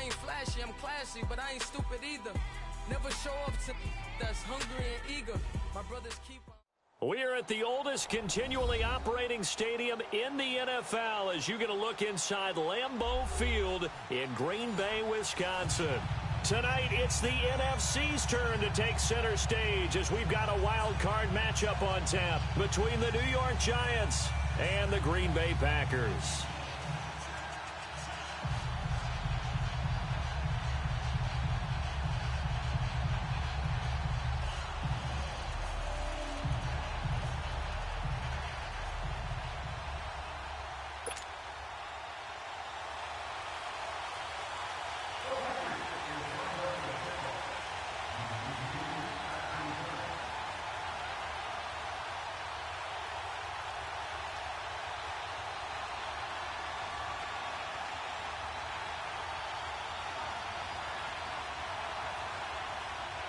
I ain't flashy, I'm classy, but I ain't stupid either. Never show up to that's hungry and eager. My brothers keep on. We're at the oldest continually operating stadium in the NFL as you get a look inside Lambeau Field in Green Bay, Wisconsin. Tonight, it's the NFC's turn to take center stage as we've got a wild card matchup on tap between the New York Giants and the Green Bay Packers.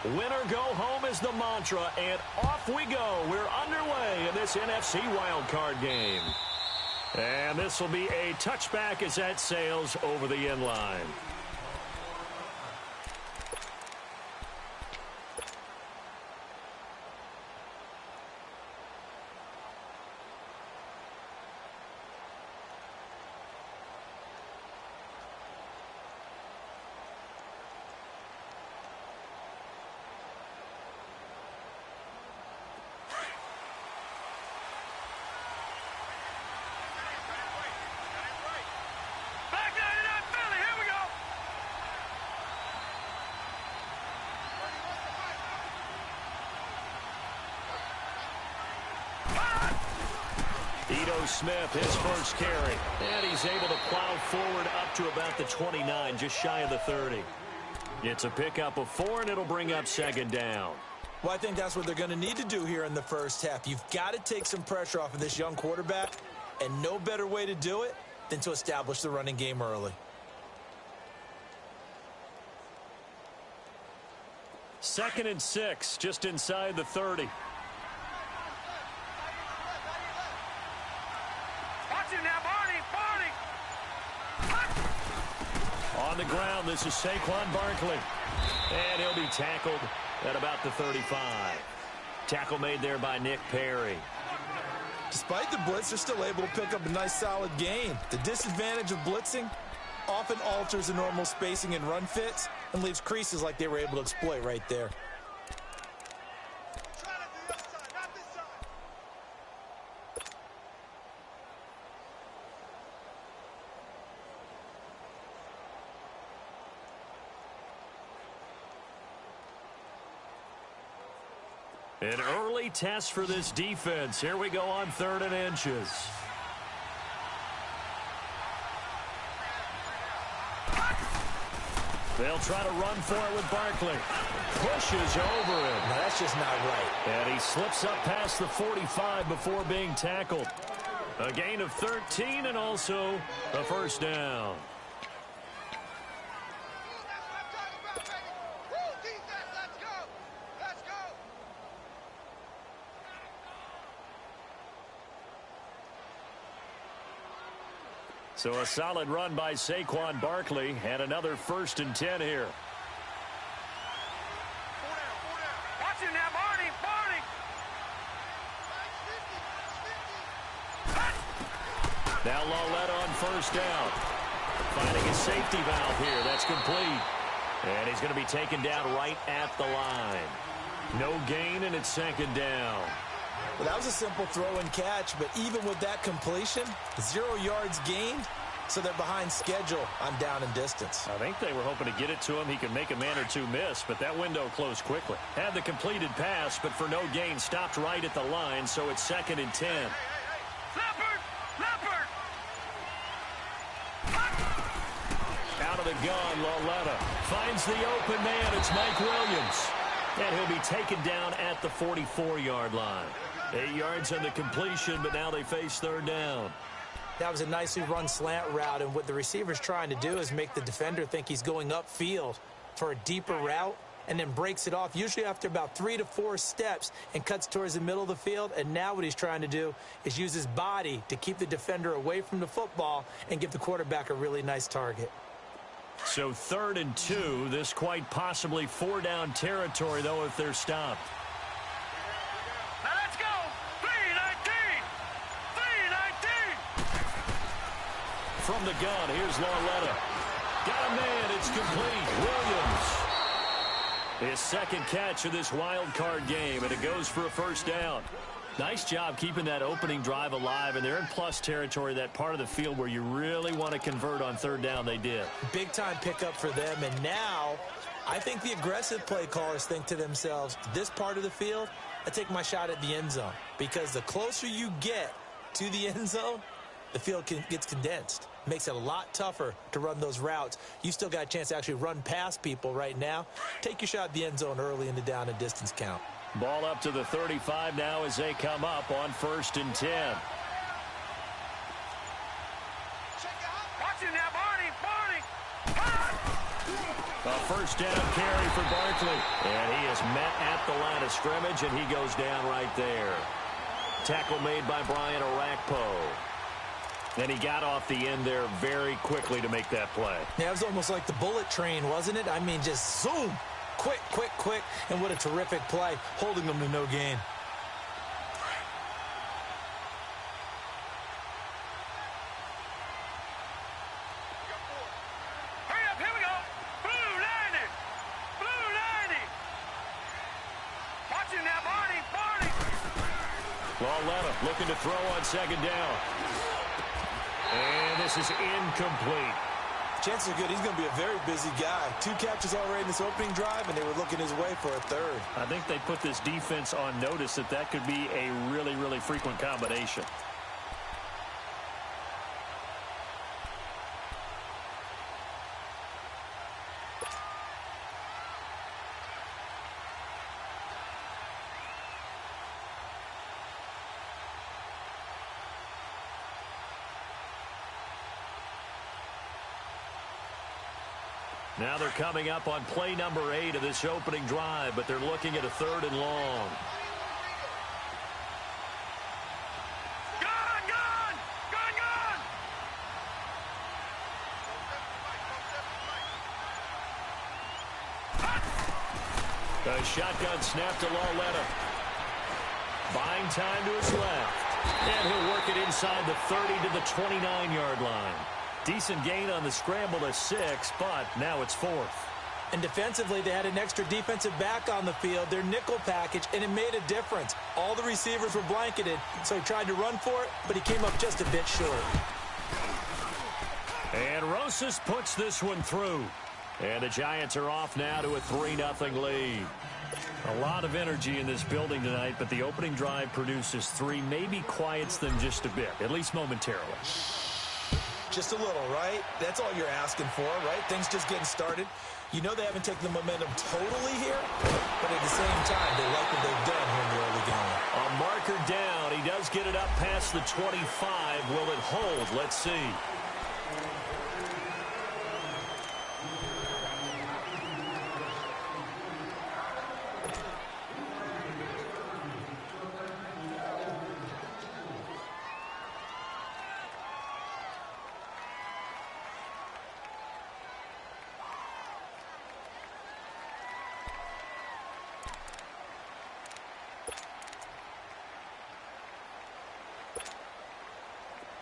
Winner go home is the mantra, and off we go. We're underway in this NFC wildcard game. And this will be a touchback as that sails over the end line. Smith, his first carry, and he's able to plow forward up to about the 29, just shy of the 30. It's a pickup of 4, and it'll bring up second down. Well, I think that's what they're going to need to do here in the first half. You've got to take some pressure off of this young quarterback, and no better way to do it than to establish the running game early. Second and 6, just inside the 30. On the ground, this is Saquon Barkley. And he'll be tackled at about the 35. Tackle made there by Nick Perry. Despite the blitz, they're still able to pick up a nice solid gain. The disadvantage of blitzing often alters the normal spacing and run fits and leaves creases like they were able to exploit right there. An early test for this defense. Here we go on 3rd and inches. They'll try to run for it with Barkley. Pushes over him. No, that's just not right. And he slips up past the 45 before being tackled. A gain of 13 and also a first down. So a solid run by Saquon Barkley and another 1st and 10 here. Watch it now, Barney. Now Lawletta on 1st down. Finding a safety valve here. That's complete. And he's going to be taken down right at the line. No gain, and it's 2nd down. Well, that was a simple throw and catch, but even with that completion, 0 yards gained, so they're behind schedule on down and distance. I think they were hoping to get it to him. He could make a man or two miss, but that window closed quickly. Had the completed pass, but for no gain, stopped right at the line, so it's 2nd and 10. Leopard! Out of the gun, Lawletta finds the open man. It's Mike Williams. And he'll be taken down at the 44-yard line. 8 yards on the completion, but now they face 3rd down. That was a nicely run slant route, and what the receiver's trying to do is make the defender think he's going upfield for a deeper route and then breaks it off, usually after about 3 to 4 steps, and cuts towards the middle of the field. And now what he's trying to do is use his body to keep the defender away from the football and give the quarterback a really nice target. So 3rd and 2. This quite possibly 4-down territory, though, if they're stopped. Now let's go. 3-19. 3-19. From the gun, here's Lauletta. Got a man. It's complete. Williams. His second catch of this wild card game, and it goes for a 1st down. Nice job keeping that opening drive alive, and they're in plus territory, that part of the field where you really want to convert on 3rd down. They did. Big-time pickup for them, and now I think the aggressive play callers think to themselves, this part of the field, I take my shot at the end zone, because the closer you get to the end zone, the field gets condensed. Makes it a lot tougher to run those routes. You still got a chance to actually run past people right now. Take your shot at the end zone early in the down and distance count. Ball up to the 35 now as they come up on 1st and 10. Watch it now, Barney. A 1st down carry for Barkley. And he is met at the line of scrimmage, and he goes down right there. Tackle made by Brian Orakpo. And he got off the end there very quickly to make that play. Yeah, it was almost like the bullet train, wasn't it? I mean, just zoom. Quick, quick, quick. And what a terrific play, holding them to no gain. Hurry up, here we go. Blue 90. Blue 90. Watch it now, Barney. Lauletta looking to throw on 2nd down. And this is incomplete. Chances are good he's going to be a very busy guy. 2 catches already in this opening drive, and they were looking his way for a 3rd. I think they put this defense on notice that could be a really, really frequent combination. Now they're coming up on play number 8 of this opening drive, but they're looking at a 3rd and long. Gun! A shotgun snap to Lauletta. Buying time to his left. And he'll work it inside the 30 to the 29-yard line. Decent gain on the scramble to 6, but now it's 4th. And defensively, they had an extra defensive back on the field, their nickel package, and it made a difference. All the receivers were blanketed, so he tried to run for it, but he came up just a bit short. And Rosas puts this one through. And the Giants are off now to a 3-0 lead. A lot of energy in this building tonight, but the opening drive produces 3, maybe quiets them just a bit, at least momentarily. Just a little, right? That's all you're asking for, right? Things just getting started. You know they haven't taken the momentum totally here, but at the same time, they like what they've done here in the early going. A marker down. He does get it up past the 25. Will it hold? Let's see.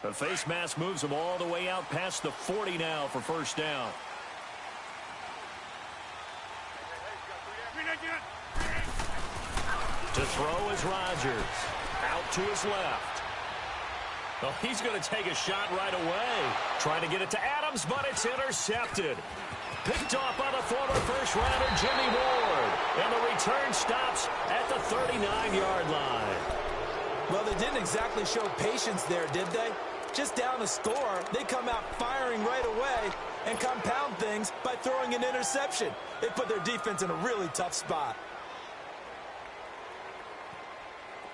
The face mask moves him all the way out past the 40 now for 1st down. To throw is Rodgers. Out to his left. Oh, he's going to take a shot right away. Trying to get it to Adams, but it's intercepted. Picked off by the former first-rounder Jimmy Ward. And the return stops at the 39-yard line. Well, they didn't exactly show patience there, did they? Just down a score, they come out firing right away and compound things by throwing an interception. They put their defense in a really tough spot.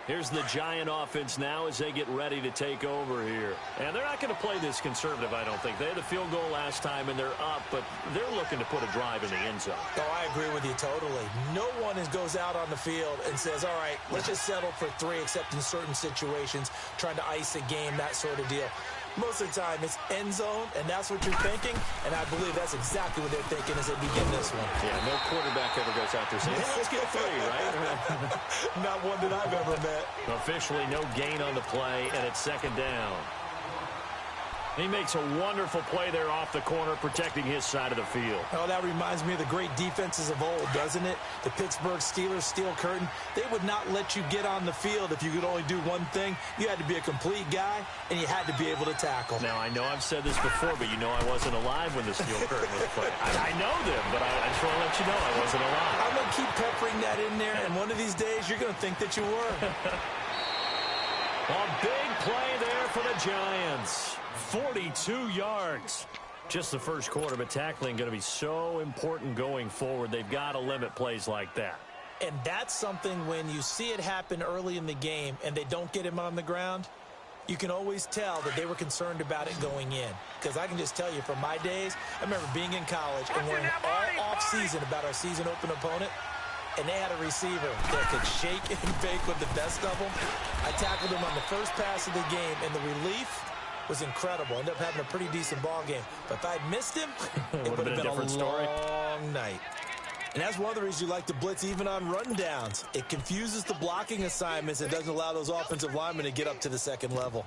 Here's the Giant offense now as they get ready to take over here. And they're not going to play this conservative, I don't think. They had a field goal last time, and they're up, but they're looking to put a drive in the end zone. Oh, I agree with you totally. No one goes out on the field and says, all right, let's just settle for 3, except in certain situations, trying to ice a game, that sort of deal. Most of the time, it's end zone, and that's what you're thinking, and I believe that's exactly what they're thinking as they begin this one. Yeah, no quarterback ever goes out there saying, hey, let's get 3, right? Not one that I've ever met. Officially no gain on the play, and it's 2nd down. He makes a wonderful play there off the corner, protecting his side of the field. Oh, that reminds me of the great defenses of old, doesn't it? The Pittsburgh Steelers steel curtain. They would not let you get on the field if you could only do one thing. You had to be a complete guy, and you had to be able to tackle. Now, I know I've said this before, but you know I wasn't alive when the steel curtain was played. I know them, but I just want to let you know I wasn't alive. I'm going to keep peppering that in there, and one of these days you're going to think that you were. A big play there for the Giants. 42 yards. Just the first quarter, but tackling going to be so important going forward. They've got to limit plays like that. And that's something when you see it happen early in the game and they don't get him on the ground, you can always tell that they were concerned about it going in. Because I can just tell you from my days, I remember being in college and worrying all off-season about our season open opponent. And they had a receiver that could shake and bake with the best of them. I tackled him on the first pass of the game, and the relief was incredible. Ended up having a pretty decent ball game. But if I'd missed him, it would have been a different story. Long night. And that's one of the reasons you like to blitz even on rundowns. It confuses the blocking assignments. It doesn't allow those offensive linemen to get up to the second level.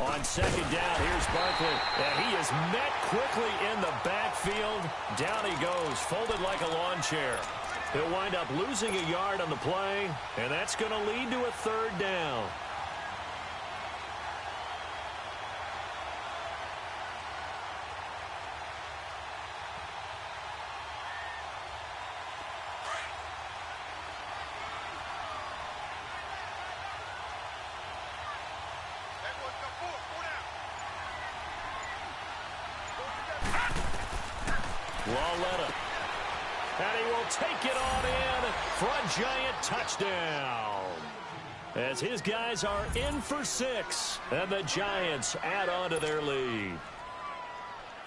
On 2nd down, here's Barkley. And he is met quickly in the backfield. Down he goes, folded like a lawn chair. He'll wind up losing a yard on the play, and that's going to lead to a 3rd down. Lawletta. And he will take it on in for a Giant touchdown. As his guys are in for 6, and the Giants add on to their lead.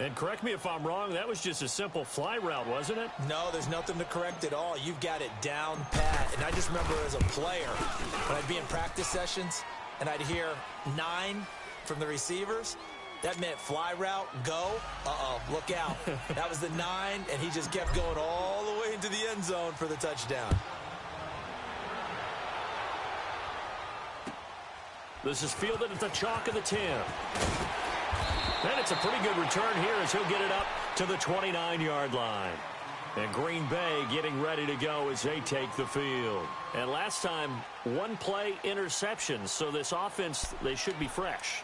And correct me if I'm wrong, that was just a simple fly route, wasn't it? No, there's nothing to correct at all. You've got it down pat. And I just remember as a player, when I'd be in practice sessions, and I'd hear 9 from the receivers, that meant fly route, go. Uh-oh, look out. That was the 9, and he just kept going all the way into the end zone for the touchdown. This is fielded at the chalk of the 10. And it's a pretty good return here as he'll get it up to the 29-yard line. And Green Bay getting ready to go as they take the field. And last time, 1-play interception. So this offense, they should be fresh.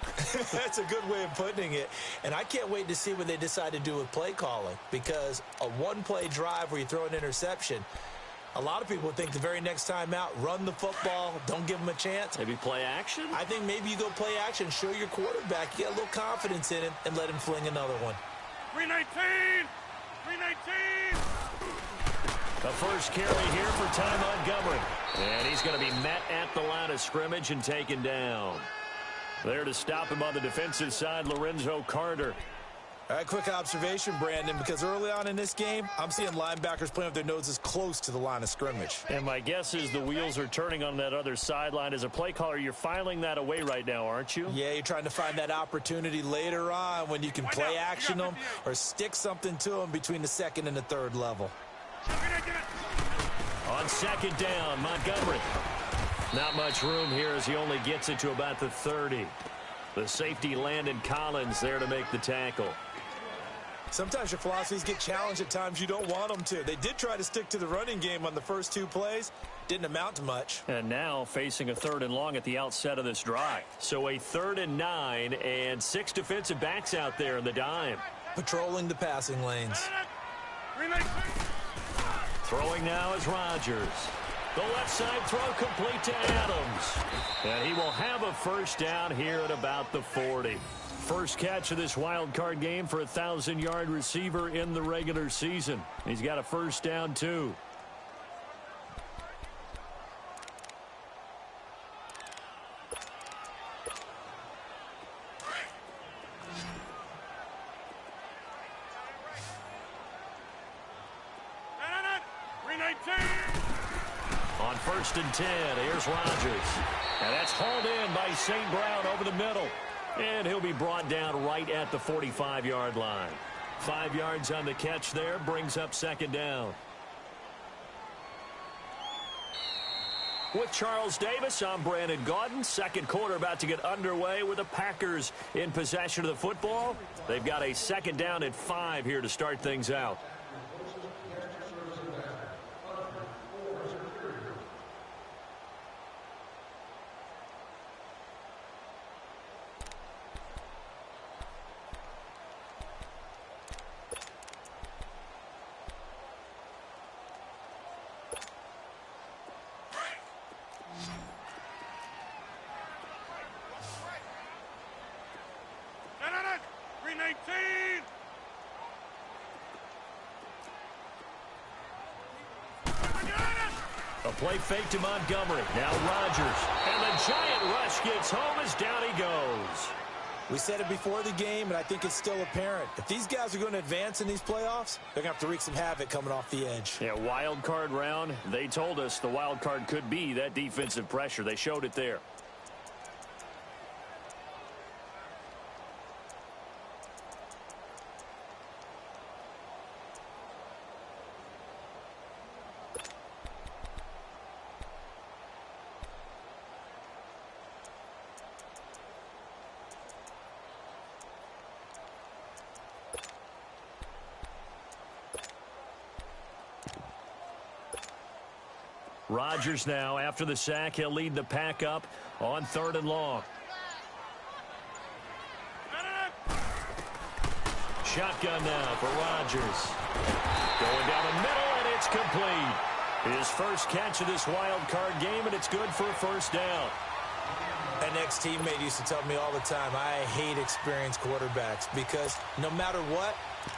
That's a good way of putting it. And I can't wait to see what they decide to do with play calling. Because a 1-play drive where you throw an interception, a lot of people think the very next time out, run the football, don't give them a chance. Maybe play action? I think maybe you go play action, show your quarterback, you get a little confidence in him, and let him fling another one. 319! 319! The first carry here for Ty Montgomery. And he's going to be met at the line of scrimmage and taken down. There to stop him on the defensive side, Lorenzo Carter. All right, quick observation, Brandon, because early on in this game, I'm seeing linebackers playing with their noses close to the line of scrimmage. And my guess is the wheels are turning on that other sideline. As a play caller, you're filing that away right now, aren't you? Yeah, you're trying to find that opportunity later on when you can play action them or stick something to them between the 2nd and the 3rd level. On 2nd down, Montgomery. Not much room here as he only gets it to about the 30. The safety Landon Collins there to make the tackle. Sometimes your philosophies get challenged at times you don't want them to. They did try to stick to the running game on the first 2 plays. Didn't amount to much. And now facing a 3rd and long at the outset of this drive. So a 3rd and 9 and 6 defensive backs out there in the dime. Patrolling the passing lanes. Throwing now is Rodgers. The left side throw complete to Adams. And he will have a first down here at about the 40. First catch of this wild card game for a 1,000-yard receiver in the regular season. He's got a first down, too. On 1st and 10, here's Rodgers. And that's hauled in by St. Brown over the middle. And he'll be brought down right at the 45-yard line. 5 yards on the catch there, brings up 2nd down. With Charles Davis, I'm Brandon Gaudin. Second quarter about to get underway with the Packers in possession of the football. They've got a 2nd down and 5 here to start things out. A play fake to Montgomery. Now Rodgers. And the giant rush gets home as down he goes. We said it before the game, and I think it's still apparent. If these guys are going to advance in these playoffs, they're going to have to wreak some havoc coming off the edge. Yeah, wild card round. They told us the wild card could be that defensive pressure. They showed it there. Rodgers now, after the sack, he'll lead the pack up on 3rd and long. Shotgun now for Rodgers. Going down the middle, and it's complete. His first catch of this wild card game, and it's good for a 1st down. An ex-teammate used to tell me all the time, I hate experienced quarterbacks because no matter what,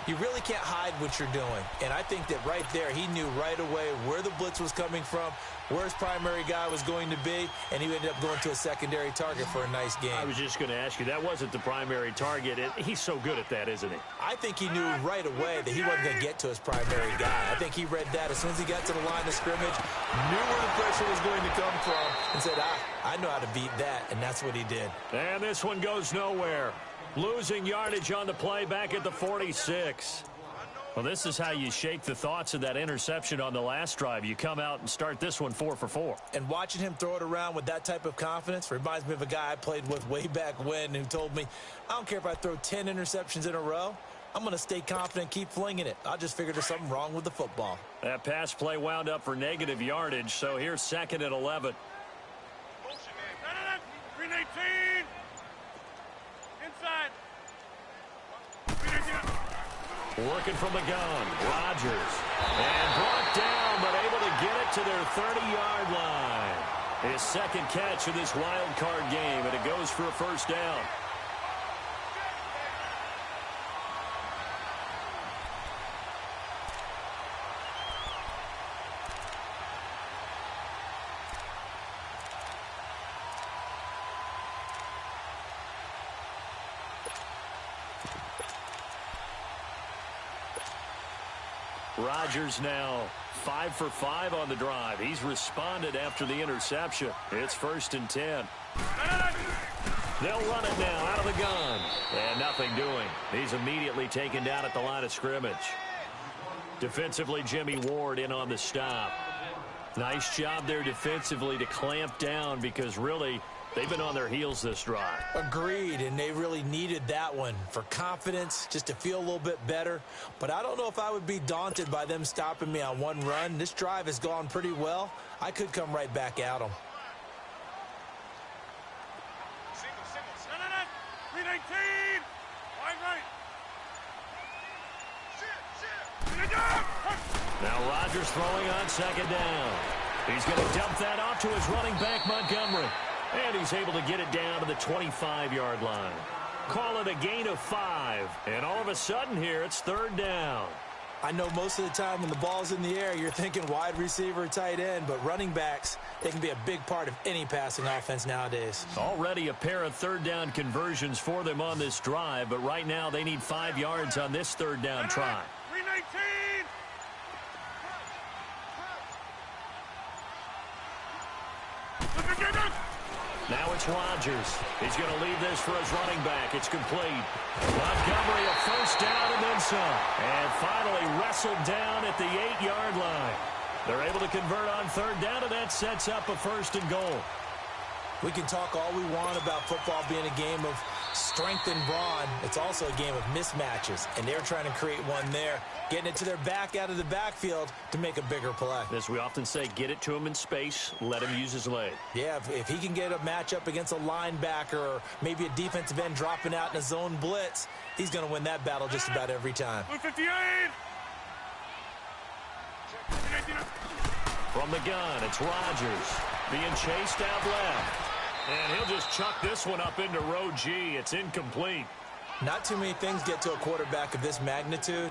you really can't hide what you're doing. And I think that right there, he knew right away where the blitz was coming from, where his primary guy was going to be, and he ended up going to a secondary target for a nice game. I was just going to ask you, that wasn't the primary target. He's so good at that, isn't he? I think he knew right away that he wasn't going to get to his primary guy. I think he read that as soon as he got to the line of scrimmage, knew where the pressure was going to come from, and said, I know how to beat that, and that's what he did. And this one goes nowhere. Losing yardage on the play back at the 46. Well, this is how you shake the thoughts of that interception on the last drive. You come out and start this one 4 for 4. And watching him throw it around with that type of confidence reminds me of a guy I played with way back when who told me, I don't care if I throw 10 interceptions in a row. I'm going to stay confident, keep flinging it. I just figured there's something wrong with the football. That pass play wound up for negative yardage, so here's 2nd and 11. 319. Inside. Working from the gun, Rodgers. And brought down, but able to get it to their 30-yard line. His 2nd catch of this wild card game, and it goes for a 1st down. Rodgers now 5 for 5 on the drive. He's responded after the interception. It's 1st and 10. They'll run it now out of the gun. And nothing doing. He's immediately taken down at the line of scrimmage. Defensively, Jimmy Ward in on the stop. Nice job there defensively to clamp down because really they've been on their heels this drive. Agreed, and they really needed that one for confidence, just to feel a little bit better. But I don't know if I would be daunted by them stopping me on one run. This drive has gone pretty well. I could come right back at them. 319. Wide right. Now Rodgers throwing on 2nd down. He's going to dump that off to his running back, Montgomery. And he's able to get it down to the 25-yard line. Call it a gain of 5. And all of a sudden here, it's 3rd down. I know most of the time when the ball's in the air, you're thinking wide receiver, tight end, but running backs, they can be a big part of any passing offense nowadays. Already a pair of 3rd down conversions for them on this drive, but right now they need 5 yards on this 3rd down try. 319. Now it's Rodgers. He's going to leave this for his running back. It's complete. Montgomery a first down and then some. And finally wrestled down at the 8-yard line. They're able to convert on third down, and that sets up a first and goal. We can talk all we want about football being a game of strength and brawn. It's also a game of mismatches, and they're trying to create one there, getting it to their back out of the backfield to make a bigger play. As we often say, get it to him in space, let him use his leg. Yeah, if he can get a matchup against a linebacker or maybe a defensive end dropping out in a zone blitz, he's going to win that battle just about every time. 58! From the gun, it's Rodgers being chased out left. And he'll just chuck this one up into row G. It's incomplete. Not too many things get to a quarterback of this magnitude,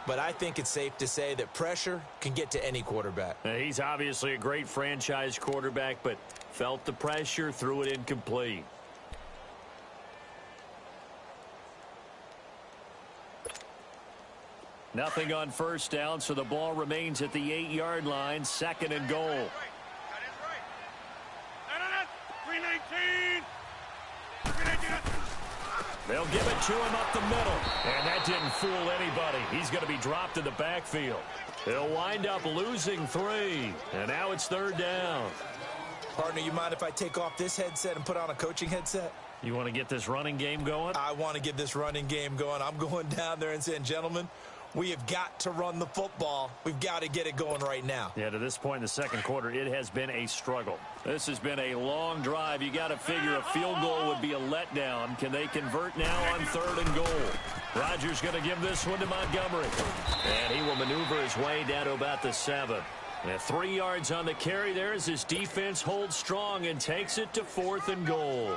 but I think it's safe to say that pressure can get to any quarterback. He's obviously a great franchise quarterback, but felt the pressure, threw it incomplete. Nothing on first down, so the ball remains at the 8-yard line, second and goal. That is right. 319. 319. They'll give it to him up the middle, and that didn't fool anybody. He's going to be dropped in the backfield. He'll wind up losing 3, and now it's third down. Partner, you mind if I take off this headset and put on a coaching headset? You want to get this running game going? I want to get this running game going. I'm going down there and saying, gentlemen, we have got to run the football. We've got to get it going right now. Yeah, to this point in the second quarter, it has been a struggle. This has been a long drive. You got to figure a field goal would be a letdown. Can they convert now on third and goal? Rodgers going to give this one to Montgomery. And he will maneuver his way down to about the 7. And 3 yards on the carry there as his defense holds strong and takes it to fourth and goal.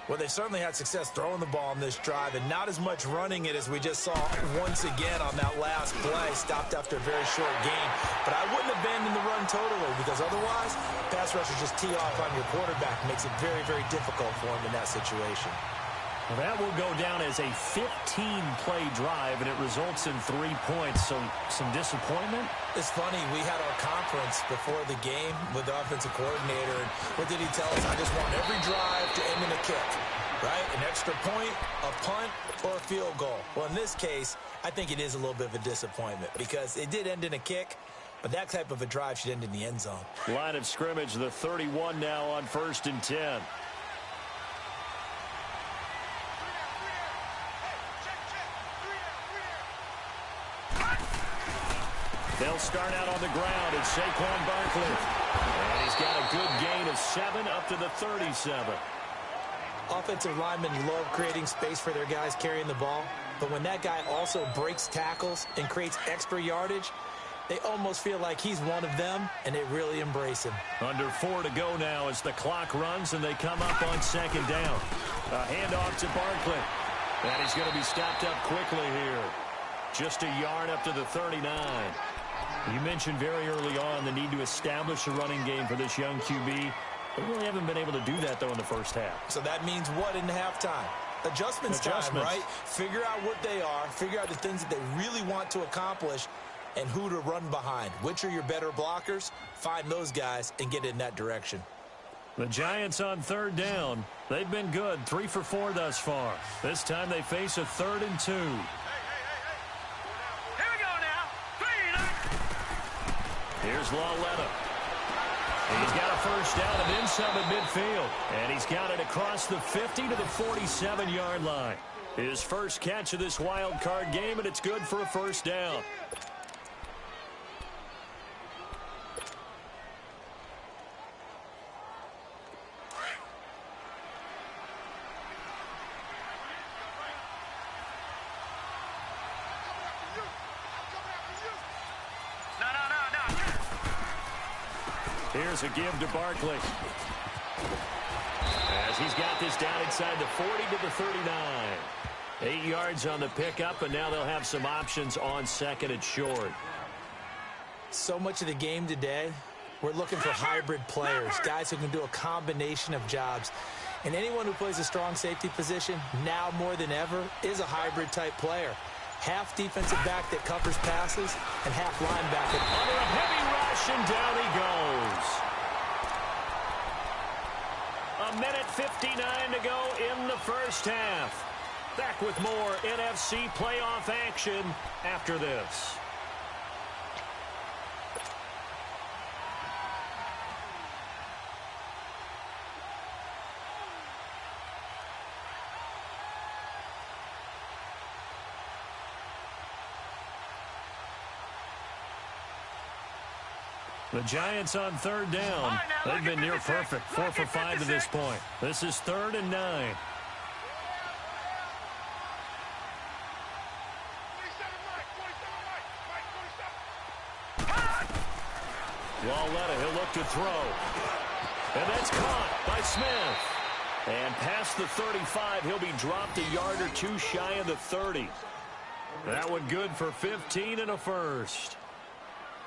Well, they certainly had success throwing the ball on this drive, and not as much running it as we just saw once again on that last play. Stopped after a very short gain. But I wouldn't abandon the run totally, because otherwise, pass rushers just tee off on your quarterback. Makes it very, very difficult for him in that situation. Well, that will go down as a 15-play drive, and it results in 3 points. So some disappointment? It's funny, we had our conference before the game with the offensive coordinator, and what did he tell us? I just want every drive to end in a kick, right? An extra point, a punt, or a field goal. Well, in this case, I think it is a little bit of a disappointment because it did end in a kick, but that type of a drive should end in the end zone. Line of scrimmage, the 31 now on 1st and 10. They'll start out on the ground. It's Saquon Barkley. And he's got a good gain of 7 up to the 37. Offensive linemen love creating space for their guys carrying the ball, but when that guy also breaks tackles and creates extra yardage, they almost feel like he's one of them, and they really embrace him. Under 4 to go now as the clock runs, and they come up on second down. A handoff to Barkley. And he's going to be stopped up quickly here. Just a yard up to the 39. You mentioned very early on the need to establish a running game for this young QB. They really haven't been able to do that, though, in the first half. So that means what in halftime? Adjustments time, right? Figure out what they are, figure out the things that they really want to accomplish, and who to run behind. Which are your better blockers? Find those guys and get in that direction. The Giants on third down. They've been good, 3 for 4 thus far. This time they face a 3rd and 2. Here's Lawletta. He's got a first down and then some at midfield. And he's got it across the 50 to the 47-yard line. His first catch of this wild card game, and it's good for a first down. Here's a give to Barkley. As he's got this down inside the 40 to the 39. 8 yards on the pickup, and now they'll have some options on second and short. So much of the game today, we're looking for hybrid players, guys who can do a combination of jobs. And anyone who plays a strong safety position, now more than ever, is a hybrid type player. Half defensive back that covers passes, and half linebacker. Under a heavy rush, and down he goes. A 1:59 to go in the first half. Back with more NFC playoff action after this. The Giants on third down. They've been near perfect, 4 for 5 to this point. This is 3rd and 9. Walletta, he'll look to throw. And that's caught by Smith. And past the 35, he'll be dropped a yard or two shy of the 30. That one good for 15 and a first.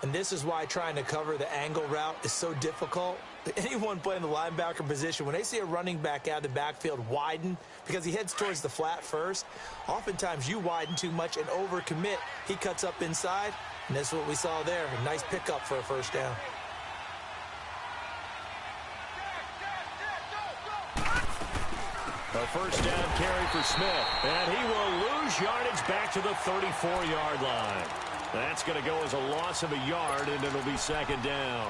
And this is why trying to cover the angle route is so difficult. Anyone playing the linebacker position, when they see a running back out of the backfield widen because he heads towards the flat first, oftentimes you widen too much and overcommit. He cuts up inside, and that's what we saw there. A nice pickup for a first down. A first down carry for Smith, and he will lose yardage back to the 34-yard line. That's going to go as a loss of a yard, and it'll be second down.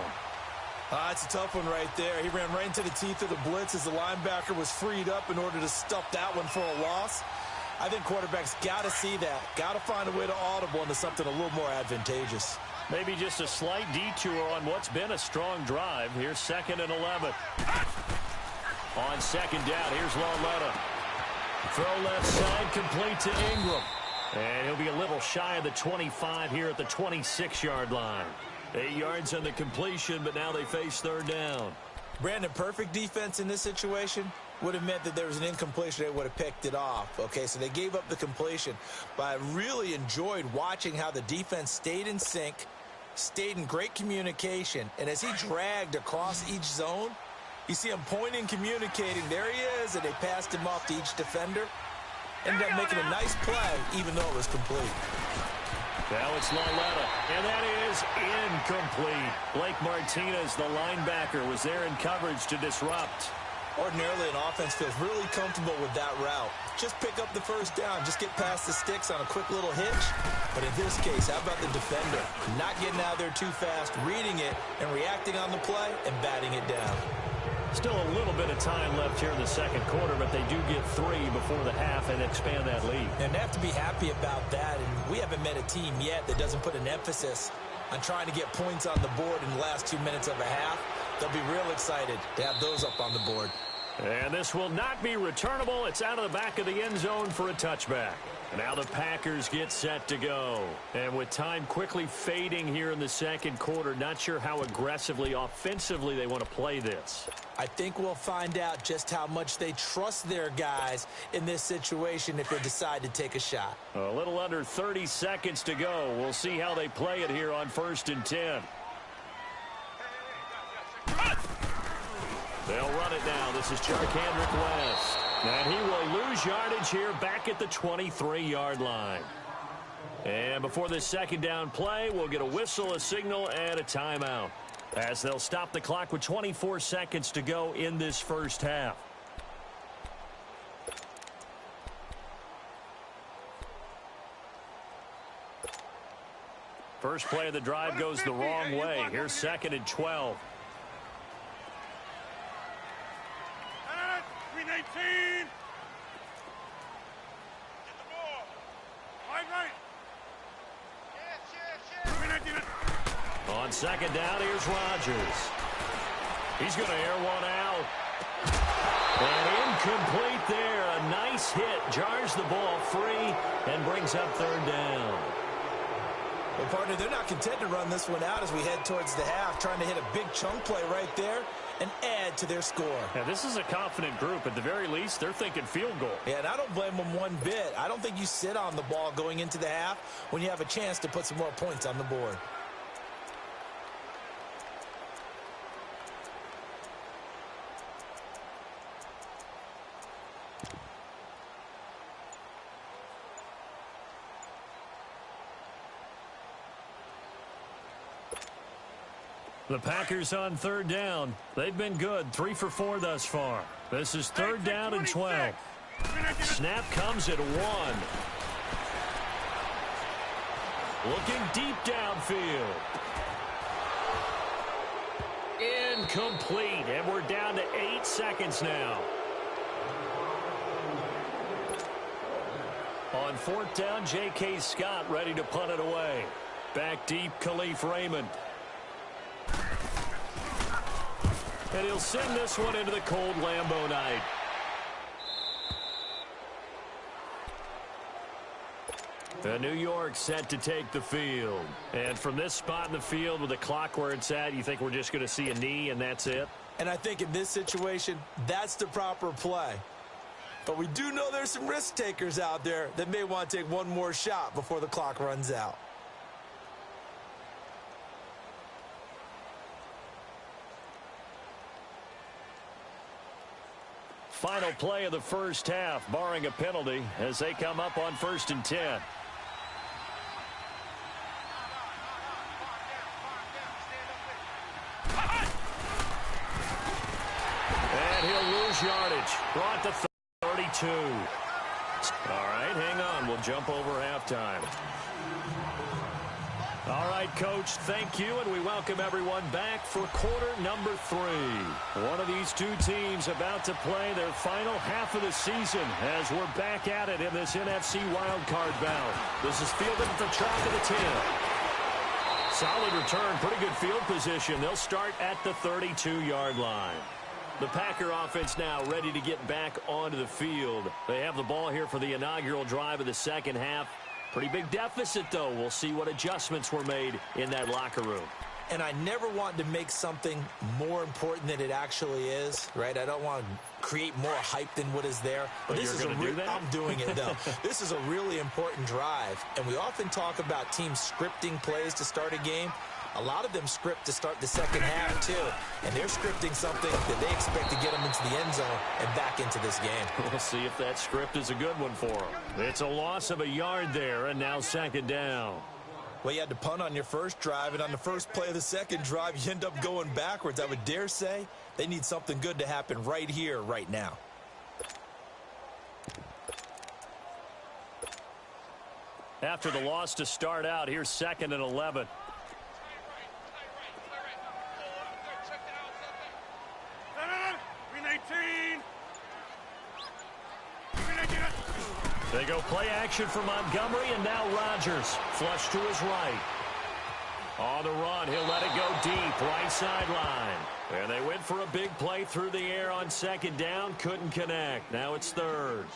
It's a tough one right there. He ran right into the teeth of the blitz as the linebacker was freed up in order to stuff that one for a loss. I think quarterbacks got to see that. Got to find a way to audible into something a little more advantageous. Maybe just a slight detour on what's been a strong drive. Here's 2nd and 11. On second down, here's Walletta. Throw left side, complete to Ingram. And he'll be a little shy of the 25 here at the 26-yard line. 8 yards on the completion, but now they face third down. Brandon, perfect defense in this situation would have meant that there was an incompletion. They would have picked it off. Okay, so they gave up the completion. But I really enjoyed watching how the defense stayed in sync, stayed in great communication. And as he dragged across each zone, you see him pointing, communicating. There he is, and they passed him off to each defender. Ended up making a nice play, even though it was complete. Now it's Walletta, and that is incomplete. Blake Martinez, the linebacker, was there in coverage to disrupt. Ordinarily, an offense feels really comfortable with that route. Just pick up the first down. Just get past the sticks on a quick little hitch. But in this case, how about the defender? Not getting out there too fast, reading it, and reacting on the play, and batting it down. Still a little bit of time left here in the second quarter, but they do get 3 before the half and expand that lead. And they have to be happy about that. And we haven't met a team yet that doesn't put an emphasis on trying to get points on the board in the last 2 minutes of a half. They'll be real excited to have those up on the board. And this will not be returnable. It's out of the back of the end zone for a touchback. Now the Packers get set to go. And with time quickly fading here in the second quarter, not sure how aggressively, offensively they want to play this. I think we'll find out just how much they trust their guys in this situation if they decide to take a shot. A little under 30 seconds to go. We'll see how they play it here on 1st and 10. They'll run it now. This is Charkandrick West. And he will lose yardage here back at the 23-yard line. And before this second down play, we'll get a whistle, a signal, and a timeout, as they'll stop the clock with 24 seconds to go in this first half. First play of the drive goes the wrong way. Here's 2nd and 12. 18. Get the ball. Right. Yes. On second down, here's Rodgers. He's going to air one out. And incomplete there. A nice hit. Jars the ball free and brings up third down. Well, partner, they're not content to run this one out as we head towards the half, trying to hit a big chunk play right there and add to their score. Yeah, this is a confident group. At the very least, they're thinking field goal. Yeah, and I don't blame them one bit. I don't think you sit on the ball going into the half when you have a chance to put some more points on the board. The Packers on third down. They've been good, 3 for 4 thus far. This is third down and 12. Snap comes at 1. Looking deep downfield. Incomplete, and we're down to 8 seconds now. On fourth down, J.K. Scott ready to punt it away. Back deep, Khalif Raymond. And he'll send this one into the cold Lambeau night. The New York set to take the field. And from this spot in the field with the clock where it's at, you think we're just going to see a knee and that's it? And I think in this situation, that's the proper play. But we do know there's some risk takers out there that may want to take one more shot before the clock runs out. Final play of the first half, barring a penalty, as they come up on 1st and 10. And he'll lose yardage. Brought to 32. All right, hang on. We'll jump over halftime. All right, Coach, thank you, and we welcome everyone back for quarter number 3. One of these two teams about to play their final half of the season as we're back at it in this NFC wildcard bout. This is fielded at the top of the 10. Solid return, pretty good field position. They'll start at the 32-yard line. The Packer offense now ready to get back onto the field. They have the ball here for the inaugural drive of the second half. Pretty big deficit, though. We'll see what adjustments were made in that locker room. And I never want to make something more important than it actually is, right? I don't want to create more hype than what is there. But this is do that? I'm doing it, though. This is a really important drive. And we often talk about teams scripting plays to start a game. A lot of them script to start the second half, too. And they're scripting something that they expect to get them into the end zone and back into this game. We'll see if that script is a good one for them. It's a loss of a yard there, and now second down. Well, you had to punt on your first drive, and on the first play of the second drive, you end up going backwards. I would dare say they need something good to happen right here, right now. After the loss to start out, here's 2nd and 11. They go play action for Montgomery, and now Rodgers. Flush to his right. On the run, he'll let it go deep, right sideline. And they went for a big play through the air on second down. Couldn't connect. Now it's 3rd.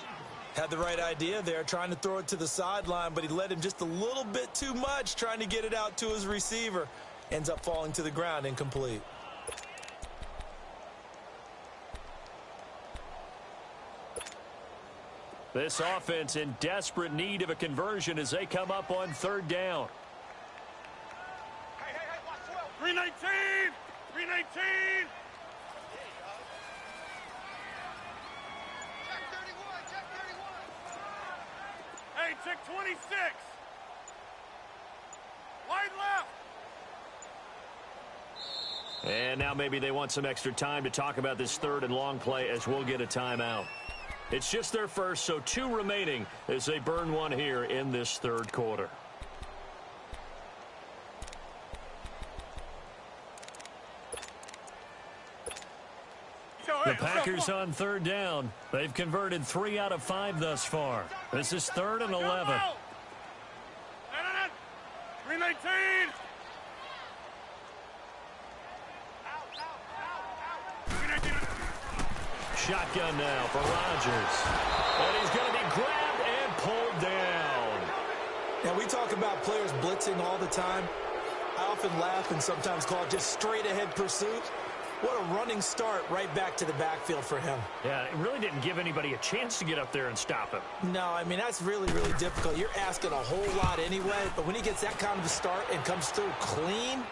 Had the right idea there, trying to throw it to the sideline, but he led him just a little bit too much, trying to get it out to his receiver. Ends up falling to the ground, incomplete. This offense in desperate need of a conversion as they come up on 3rd down. 319! 319! Check 31! Check 31! Hey, check 26! Wide left! And now maybe they want some extra time to talk about this 3rd and long play as we'll get a timeout. It's just their first, so 2 remaining as they burn one here in this 3rd quarter. The Packers on 3rd down. They've converted 3 out of 5 thus far. This is 3rd and 11. 319! Shotgun now for Rodgers. And he's going to be grabbed and pulled down. Now, we talk about players blitzing all the time. I often laugh and sometimes call it just straight-ahead pursuit. What a running start right back to the backfield for him. Yeah, it really didn't give anybody a chance to get up there and stop him. No, I mean, that's really, really difficult. You're asking a whole lot anyway, but when he gets that kind of a start and comes through clean,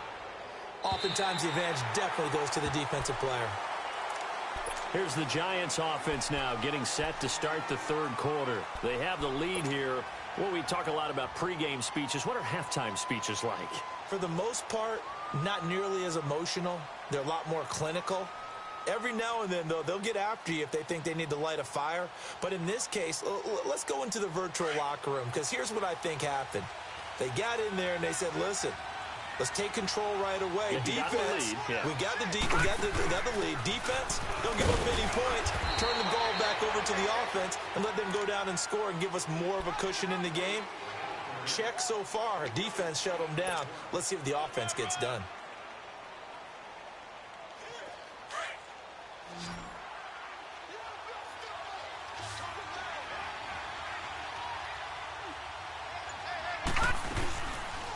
oftentimes the advantage definitely goes to the defensive player. Here's the Giants offense now getting set to start the 3rd quarter. They have the lead here. Well, we talk a lot about pregame speeches. What are halftime speeches like? For the most part, not nearly as emotional. They're a lot more clinical. Every now and then, though, they'll get after you if they think they need to light a fire. But in this case, let's go into the virtual locker room, because here's what I think happened. They got in there and they said, listen, let's take control right away. Defense, we got the lead. Defense, don't give up any points. Turn the ball back over to the offense and let them go down and score and give us more of a cushion in the game. Check so far. Defense shut them down. Let's see if the offense gets done.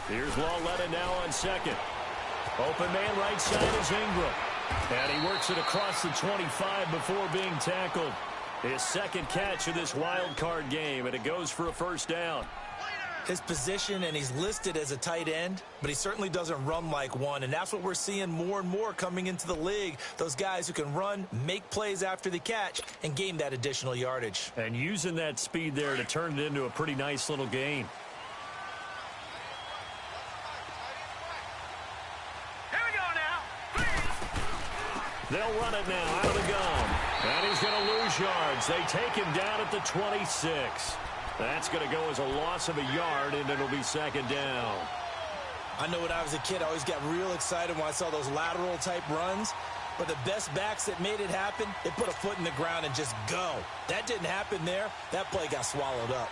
Here's Lawletta now on second. Open man right side is Ingram. And he works it across the 25 before being tackled. His second catch of this wild card game, and it goes for a first down. His position, and he's listed as a tight end, but he certainly doesn't run like one, and that's what we're seeing more and more coming into the league. Those guys who can run, make plays after the catch, and gain that additional yardage. And using that speed there to turn it into a pretty nice little gain. They'll run it now out of the gun. And he's going to lose yards. They take him down at the 26. That's going to go as a loss of a yard, and it'll be second down. I know when I was a kid, I always got real excited when I saw those lateral-type runs. But the best backs that made it happen, they put a foot in the ground and just go. That didn't happen there. That play got swallowed up.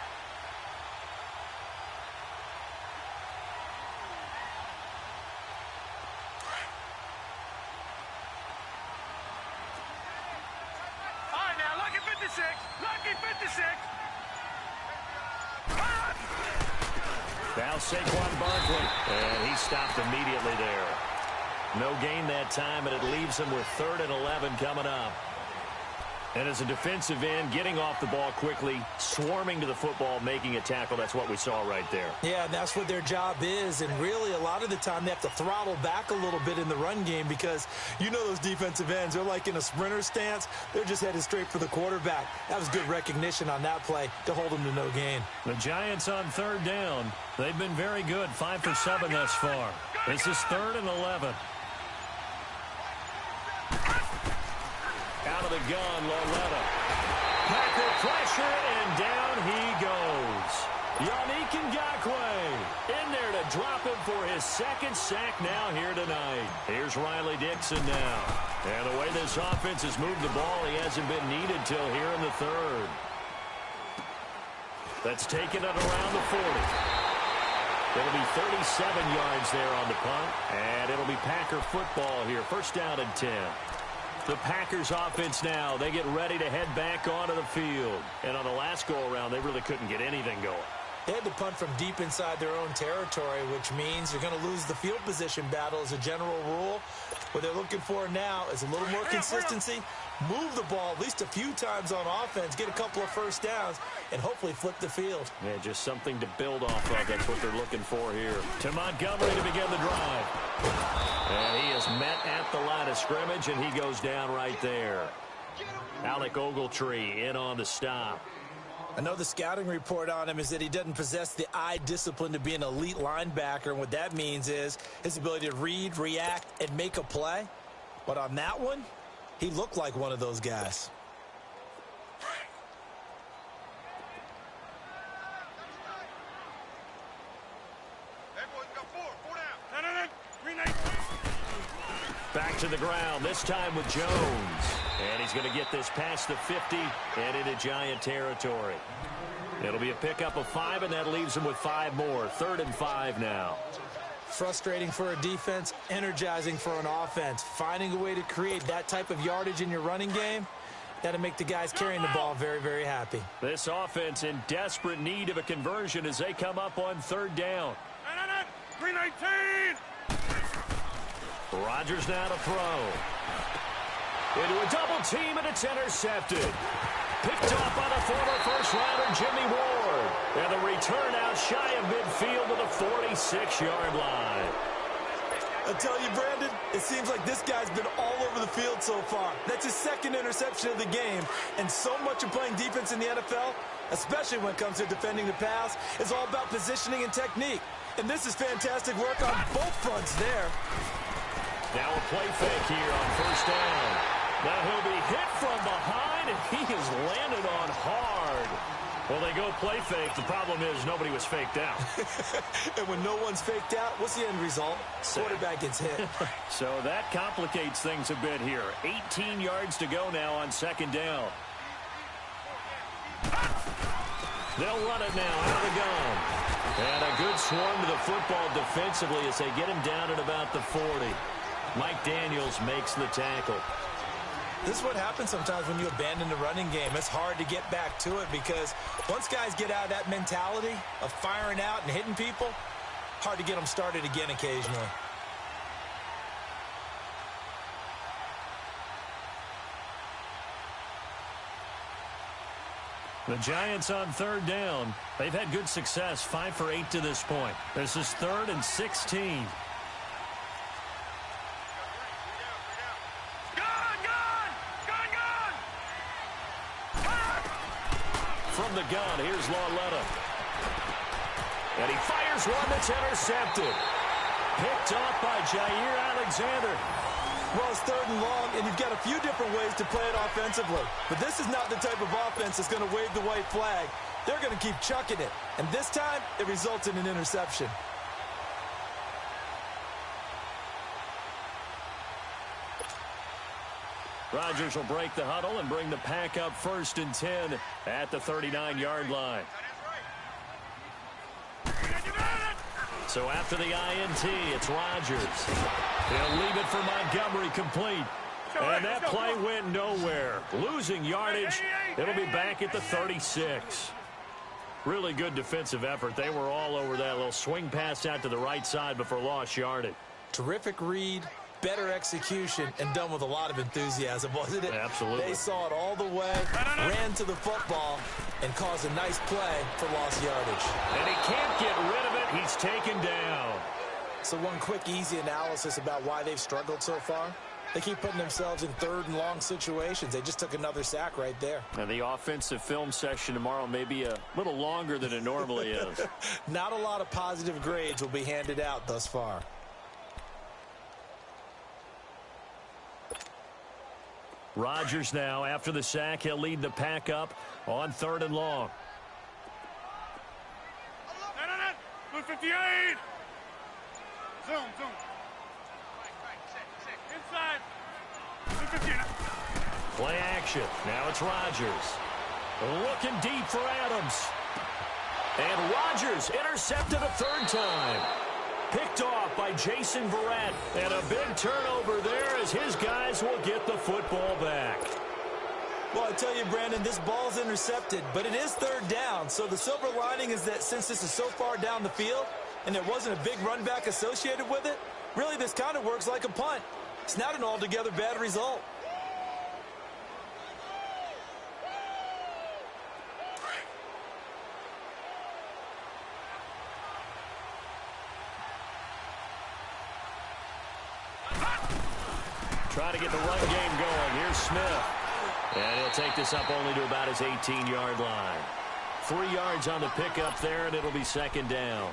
Now Saquon Barkley, and he stopped immediately there. No gain that time, and it leaves him with 3rd and 11 coming up. And as a defensive end, getting off the ball quickly, swarming to the football, making a tackle, that's what we saw right there. Yeah, and that's what their job is. And really, a lot of the time, they have to throttle back a little bit in the run game because you know those defensive ends, they're like in a sprinter stance. They're just headed straight for the quarterback. That was good recognition on that play to hold them to no gain. The Giants on 3rd down. They've been very good, 5 for 7 thus far. This is 3rd and 11. Out of the gun, Lawletta. Packer pressure, and down he goes. Yannick Ngakoue in there to drop him for his 2nd sack now here tonight. Here's Riley Dixon now. And the way this offense has moved the ball, he hasn't been needed till here in the 3rd. That's taken it around the 40. It'll be 37 yards there on the punt, and it'll be Packer football here. First down and 10. The Packers offense now, they get ready to head back onto the field. And on the last go-around, they really couldn't get anything going. They had to punt from deep inside their own territory, which means you're going to lose the field position battle as a general rule. What they're looking for now is a little more consistency, move the ball at least a few times on offense, get a couple of first downs, and hopefully flip the field. Yeah, just something to build off of. That's what they're looking for here. To Montgomery to begin the drive. And he is met at the line of scrimmage, and he goes down right there. Alec Ogletree in on the stop. I know the scouting report on him is that he doesn't possess the eye discipline to be an elite linebacker, and what that means is his ability to read, react, and make a play. But on that one, he looked like one of those guys. Back to the ground, this time with Jones. And he's going to get this past the 50 and into Giant territory. It'll be a pickup of 5, and that leaves him with 5 more. 3rd and 5 now. Frustrating for a defense, energizing for an offense. Finding a way to create that type of yardage in your running game, that'll make the guys carrying the ball very, very happy. This offense in desperate need of a conversion as they come up on 3rd down. 319! Rodgers now to throw. Into a double team, and it's intercepted. Picked off by the former first-rounder Jimmy Ward. And the return out shy of midfield to the 46-yard line. I tell you, Brandon, it seems like this guy's been all over the field so far. That's his 2nd interception of the game. And so much of playing defense in the NFL, especially when it comes to defending the pass, is all about positioning and technique. And this is fantastic work on both fronts there. Now a play fake here on first down. Now he'll be hit from behind, and he is landed on hard. Well, they go play fake. The problem is nobody was faked out. And when no one's faked out, what's the end result? Quarterback gets hit. So that complicates things a bit here. 18 yards to go now on second down. They'll run it now out of the gun. And a good swarm to the football defensively as they get him down at about the 40. Mike Daniels makes the tackle. This is what happens sometimes when you abandon the running game. It's hard to get back to it because once guys get out of that mentality of firing out and hitting people, hard to get them started again occasionally. The Giants on third down. They've had good success, 5 for 8 to this point. This is 3rd and 16. From the gun, here's Lauletta. And he fires one that's intercepted. Picked off by Jair Alexander. Well, it's 3rd and long, and you've got a few different ways to play it offensively. But this is not the type of offense that's going to wave the white flag. They're going to keep chucking it. And this time, it results in an interception. Rodgers will break the huddle and bring the pack up 1st and 10 at the 39-yard line. So after the INT, it's Rodgers. He'll leave it for Montgomery complete. And that play went nowhere. Losing yardage. It'll be back at the 36. Really good defensive effort. They were all over that little swing pass out to the right side before lost yardage. Terrific read, better execution, and done with a lot of enthusiasm, wasn't it? Absolutely. They saw it all the way, ran to the football, and caused a nice play for lost yardage. And he can't get rid of it. He's taken down. So one quick, easy analysis about why they've struggled so far. They keep putting themselves in 3rd and long situations. They just took another sack right there. And the offensive film session tomorrow may be a little longer than it normally is. Not a lot of positive grades will be handed out thus far. Rodgers now, after the sack, he'll lead the pack up on 3rd and long. Blue 58. Zoom. Inside. Blue 59. Play action. Now it's Rodgers. Looking deep for Adams. And Rodgers intercepted a 3rd time. Picked off by Jason Verrett. And a big turnover there as his guys will get the football back. Well, I tell you, Brandon, this ball's intercepted, but it is 3rd down. So the silver lining is that since this is so far down the field and there wasn't a big run back associated with it, really this kind of works like a punt. It's not an altogether bad result. Trying to get the run game going. Here's Smith. And he'll take this up only to about his 18-yard line. 3 yards on the pickup there, and it'll be 2nd down.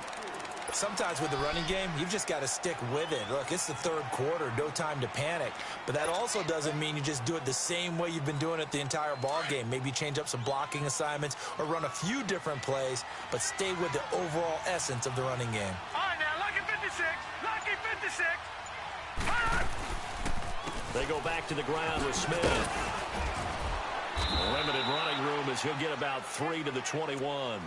Sometimes with the running game, you've just got to stick with it. Look, it's the 3rd quarter, no time to panic. But that also doesn't mean you just do it the same way you've been doing it the entire ball game. Maybe change up some blocking assignments or run a few different plays, but stay with the overall essence of the running game. All right, now, Lucky 56. Lucky 56. All right. They go back to the ground with Smith. Limited running room as he'll get about 3 to the 21.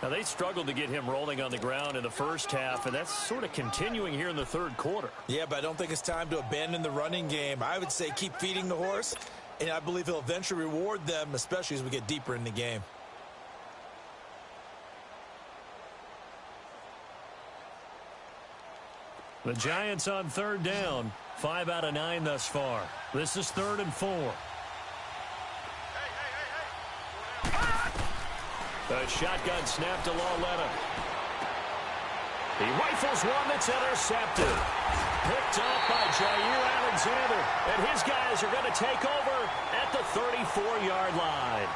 Now, they struggled to get him rolling on the ground in the first half, and that's sort of continuing here in the 3rd quarter. Yeah, but I don't think it's time to abandon the running game. I would say keep feeding the horse, and I believe he'll eventually reward them, especially as we get deeper in the game. The Giants on 3rd down. 5 out of 9 thus far. This is 3rd and 4. The shotgun snap to Lauletta. He rifles one that's intercepted. Picked off by Jair Alexander. And his guys are going to take over at the 34-yard line.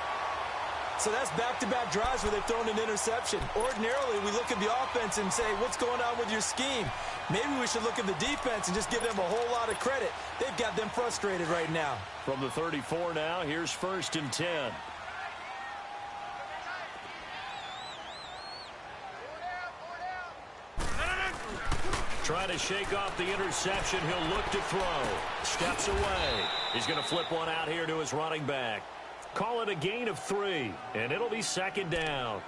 So that's back-to-back drives where they've thrown an interception. Ordinarily, we look at the offense and say, what's going on with your scheme? Maybe we should look at the defense and just give them a whole lot of credit. They've got them frustrated right now. From the 34 now, here's 1st and 10. Trying to shake off the interception. He'll look to throw. Steps away. He's going to flip one out here to his running back. Call it a gain of 3, and it'll be 2nd down.